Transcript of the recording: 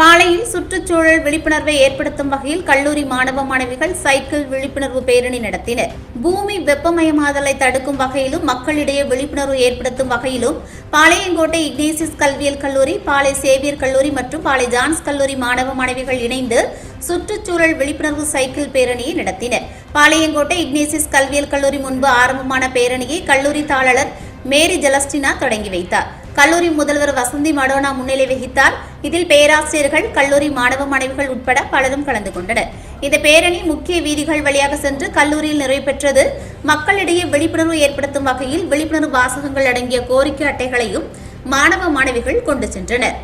பாளையில் சுற்றுச்சூழல் விழிப்புணர்வை ஏற்படுத்தும் வகையில் கல்லூரி மாணவ மாணவிகள் சைக்கிள் விழிப்புணர்வு பேரணி நடத்தினர். பூமி வெப்பமயமாதலை தடுக்கும் வகையிலும் மக்களிடையே விழிப்புணர்வு ஏற்படுத்தும் வகையிலும் பாளையங்கோட்டை இக்னேசியஸ் கல்வியியல் கல்லூரி, பாளை சேவியர் கல்லூரி மற்றும் பாளை ஜான்ஸ் கல்லூரி மாணவ மாணவிகள் இணைந்து சுற்றுச்சூழல் விழிப்புணர்வு சைக்கிள் பேரணியை நடத்தினர். பாளையங்கோட்டை இக்னேசியஸ் கல்வியியல் கல்லூரி முன்பு ஆரம்பமான பேரணியை கல்லூரி தாளர் மேரி ஜெலஸ்டினா தொடங்கி வைத்தார். கல்லூரி முதல்வர் வசந்தி மடோனா முன்னிலை வகித்தார். இதில் பேராசிரியர்கள், கல்லூரி மாணவ மாணவிகள் உட்பட பலரும் கலந்து கொண்டனர். இந்த பேரணி முக்கிய வீதிகள் வழியாக சென்று கல்லூரியில் நிறைவு பெற்றது. மக்களிடையே விழிப்புணர்வு ஏற்படுத்தும் வகையில் விழிப்புணர்வு வாசகங்கள் அடங்கிய கோரிக்கை அட்டைகளையும் மாணவ மாணவிகள் கொண்டு சென்றனர்.